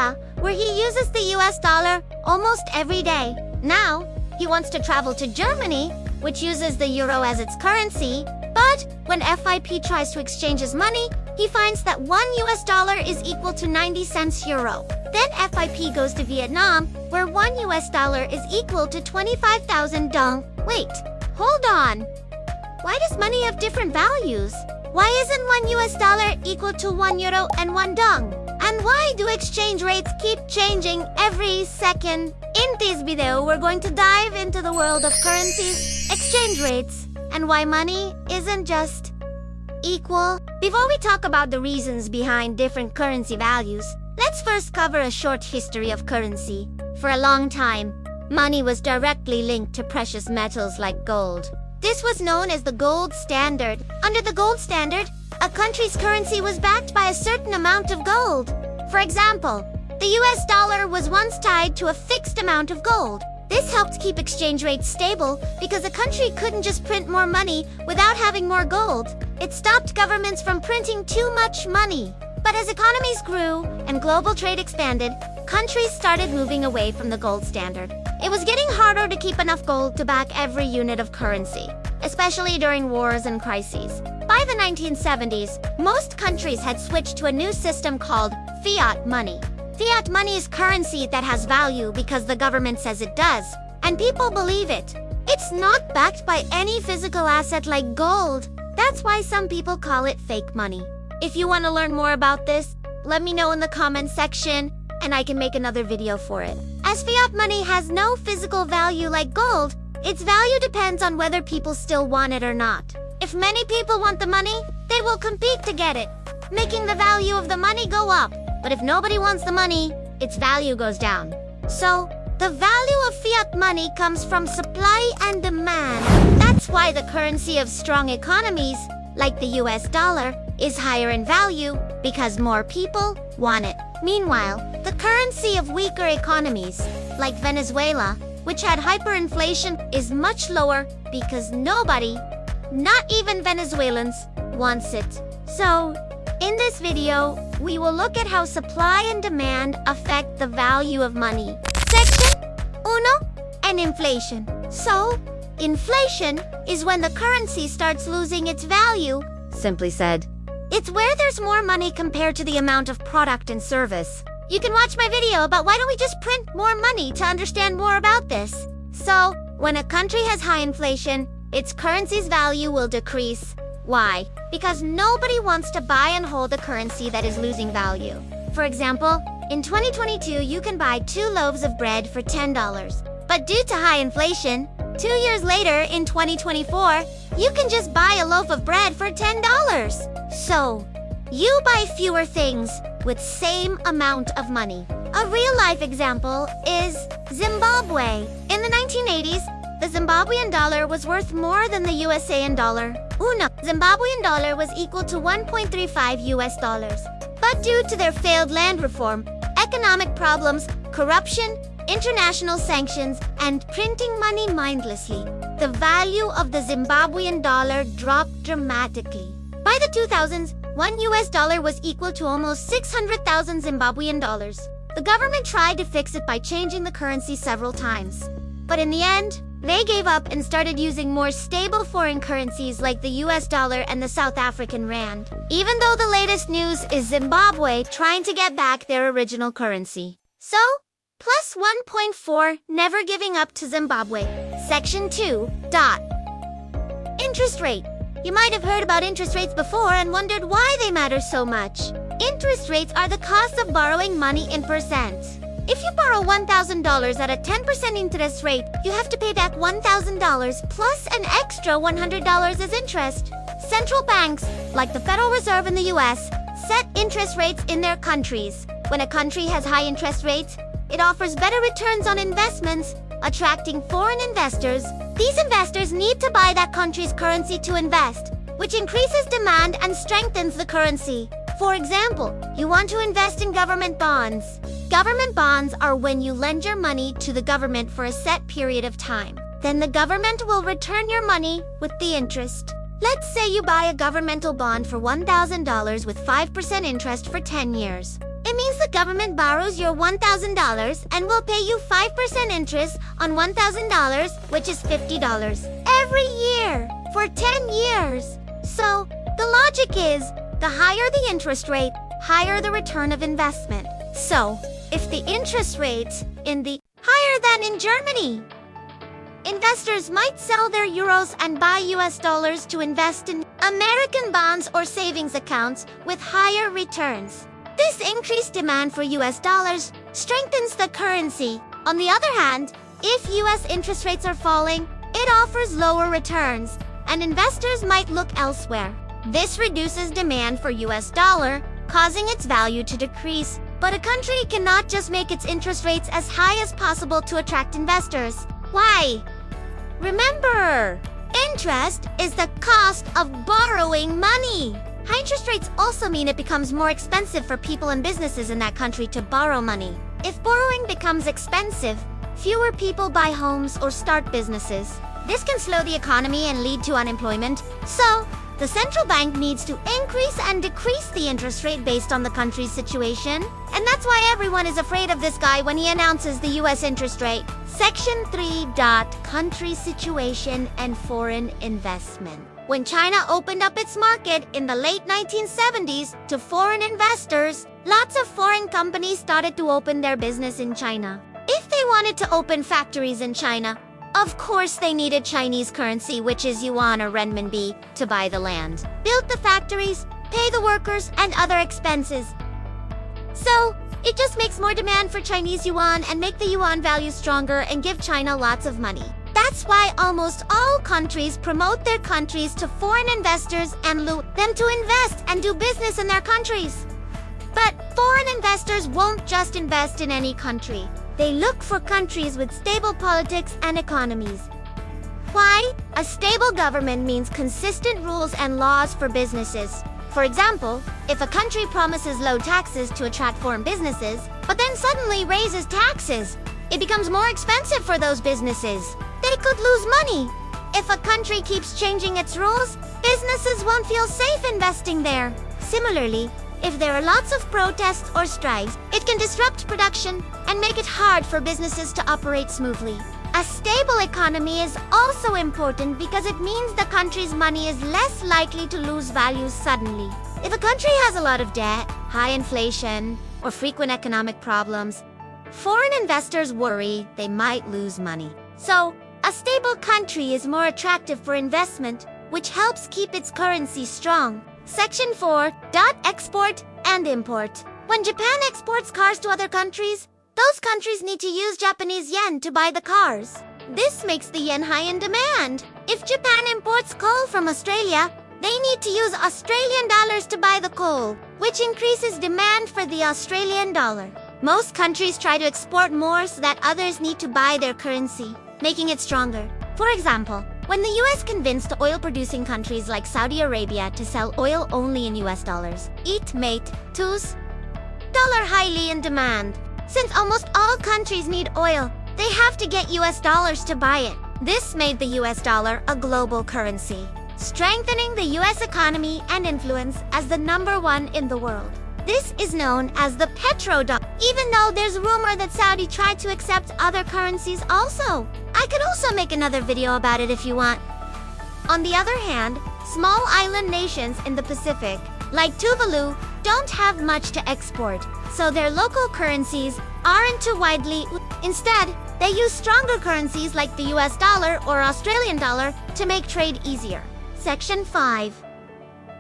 America, where he uses the US dollar almost every day. Now, he wants to travel to Germany, which uses the euro as its currency. But when FIP tries to exchange his money, he finds that 1 US dollar is equal to 90 cents euro. Then FIP goes to Vietnam, where 1 US dollar is equal to 25,000 dong. Wait, hold on. Why does money have different values? Why isn't 1 US dollar equal to 1 euro and 1 dong? And why do exchange rates keep changing every second? In this video, we're going to dive into the world of currencies, exchange rates, and why money isn't just equal. Before we talk about the reasons behind different currency values, let's first cover a short history of currency. For a long time, money was directly linked to precious metals like gold. This was known as the gold standard. Under the gold standard, a country's currency was backed by a certain amount of gold. For example, the US dollar was once tied to a fixed amount of gold. This helped keep exchange rates stable because a country couldn't just print more money without having more gold. It stopped governments from printing too much money. But as economies grew and global trade expanded, countries started moving away from the gold standard. It was getting harder to keep enough gold to back every unit of currency, especially during wars and crises. By the 1970s, most countries had switched to a new system called Fiat money. Fiat money is currency that has value because the government says it does, and people believe it. It's not backed by any physical asset like gold. That's why some people call it fake money. If you want to learn more about this, let me know in the comment section, and I can make another video for it. As fiat money has no physical value like gold, its value depends on whether people still want it or not. If many people want the money, they will compete to get it, making the value of the money go up. But if nobody wants the money, its value goes down. So, the value of fiat money comes from supply and demand. That's why the currency of strong economies, like the US dollar, is higher in value because more people want it. Meanwhile, the currency of weaker economies, like Venezuela, which had hyperinflation, is much lower because nobody, not even Venezuelans, wants it. So, in this video, we will look at how supply and demand affect the value of money. Section 1. And inflation. So, inflation is when the currency starts losing its value. Simply said, it's where there's more money compared to the amount of product and service. You can watch my video about why don't we just print more money to understand more about this. So, when a country has high inflation, its currency's value will decrease. Why? Because nobody wants to buy and hold a currency that is losing value. For example, in 2022, you can buy 2 loaves of bread for $10. But due to high inflation, 2 years later, in 2024, you can just buy a loaf of bread for $10. So, you buy fewer things with same amount of money. A real-life example is Zimbabwe. In the 1980s, the Zimbabwean dollar was worth more than the USAN dollar. Zimbabwean dollar was equal to 1.35 US dollars. But due to their failed land reform, economic problems, corruption, international sanctions, and printing money mindlessly, the value of the Zimbabwean dollar dropped dramatically. By the 2000s, 1 US dollar was equal to almost 600,000 Zimbabwean dollars. The government tried to fix it by changing the currency several times. But in the end, they gave up and started using more stable foreign currencies like the US dollar and the South African rand. Even though the latest news is Zimbabwe trying to get back their original currency. So, plus 1.4, never giving up to Zimbabwe. Section 2. Interest rate. You might have heard about interest rates before and wondered why they matter so much. Interest rates are the cost of borrowing money in percent. If you borrow $1,000 at a 10% interest rate, you have to pay back $1,000 plus an extra $100 as interest. Central banks, like the Federal Reserve in the US, set interest rates in their countries. When a country has high interest rates, it offers better returns on investments, attracting foreign investors. These investors need to buy that country's currency to invest, which increases demand and strengthens the currency. For example, you want to invest in government bonds. Government bonds are when you lend your money to the government for a set period of time. Then the government will return your money with the interest. Let's say you buy a governmental bond for $1,000 with 5% interest for 10 years. It means the government borrows your $1,000 and will pay you 5% interest on $1,000, which is $50, every year for 10 years. So, the logic is, the higher the interest rate, higher the return of investment. So, if the interest rate's higher than in Germany, investors might sell their euros and buy US dollars to invest in American bonds or savings accounts with higher returns. This increased demand for US dollars strengthens the currency. On the other hand, if US interest rates are falling, it offers lower returns, and investors might look elsewhere. This reduces demand for US dollar, causing its value to decrease. But a country cannot just make its interest rates as high as possible to attract investors. Why? Remember, interest is the cost of borrowing money. High interest rates also mean it becomes more expensive for people and businesses in that country to borrow money. If borrowing becomes expensive, fewer people buy homes or start businesses. This can slow the economy and lead to unemployment. So, the central bank needs to increase and decrease the interest rate based on the country's situation. And that's why everyone is afraid of this guy when he announces the US interest rate. Section 3. Country situation and foreign investment. When China opened up its market in the late 1970s to foreign investors, lots of foreign companies started to open their business in China. If they wanted to open factories in China, of course they needed Chinese currency, which is yuan or renminbi, to buy the land, build the factories, pay the workers, and other expenses. So, it just makes more demand for Chinese yuan and make the yuan value stronger and give China lots of money. That's why almost all countries promote their countries to foreign investors and lure them to invest and do business in their countries. But foreign investors won't just invest in any country. They look for countries with stable politics and economies. Why? A stable government means consistent rules and laws for businesses. For example, if a country promises low taxes to attract foreign businesses, but then suddenly raises taxes, it becomes more expensive for those businesses. They could lose money. If a country keeps changing its rules, businesses won't feel safe investing there. Similarly, if there are lots of protests or strikes, it can disrupt production and make it hard for businesses to operate smoothly. A stable economy is also important because it means the country's money is less likely to lose value suddenly. If a country has a lot of debt, high inflation, or frequent economic problems, foreign investors worry they might lose money. So, a stable country is more attractive for investment, which helps keep its currency strong. Section 4. Export and import. When Japan exports cars to other countries, those countries need to use Japanese yen to buy the cars. This makes the yen high in demand. If Japan imports coal from Australia, they need to use Australian dollars to buy the coal, which increases demand for the Australian dollar. Most countries try to export more so that others need to buy their currency, making it stronger. For example, when the US convinced oil-producing countries like Saudi Arabia to sell oil only in US dollars, it made $2 highly in demand. Since almost all countries need oil, they have to get US dollars to buy it. This made the US dollar a global currency, strengthening the US economy and influence as the #1 in the world. This is known as the Petrodollar, even though there's rumor that Saudi tried to accept other currencies also. I could also make another video about it if you want. On the other hand, small island nations in the Pacific, like Tuvalu, don't have much to export, so their local currencies aren't too widely. Instead, they use stronger currencies like the US dollar or Australian dollar to make trade easier. Section 5.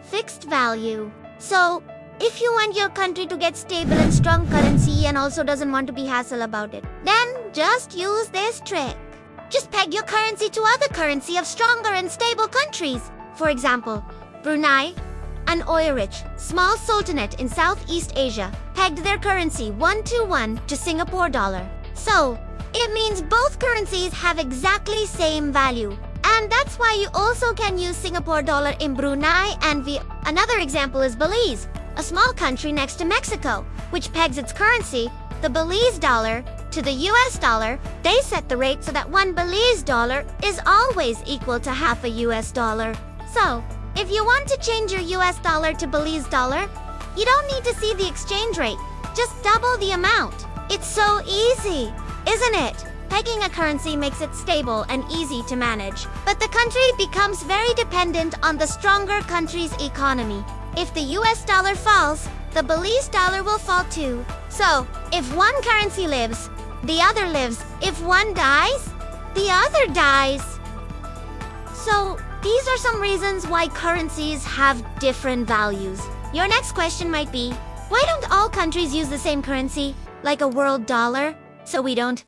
Fixed value. So, if you want your country to get stable and strong currency and also doesn't want to be hassle about it, then just use this trick. Just peg your currency to other currency of stronger and stable countries. For example, Brunei, an oil-rich, small sultanate in Southeast Asia, pegged their currency 1-to-1 to Singapore dollar. So, it means both currencies have exactly same value. And that's why you also can use Singapore dollar in Brunei and Vietnam. Another example is Belize, a small country next to Mexico, which pegs its currency, the Belize dollar, to the US dollar. They set the rate so that one Belize dollar is always equal to half a US dollar. So, if you want to change your US dollar to Belize dollar, you don't need to see the exchange rate. just double the amount. It's so easy, isn't it? Pegging a currency makes it stable and easy to manage, but the country becomes very dependent on the stronger country's economy. If the US dollar falls, the Belize dollar will fall too. So, if one currency lives, the other lives. If one dies, the other dies. So, these are some reasons why currencies have different values. Your next question might be, why don't all countries use the same currency, like a world dollar, so we don't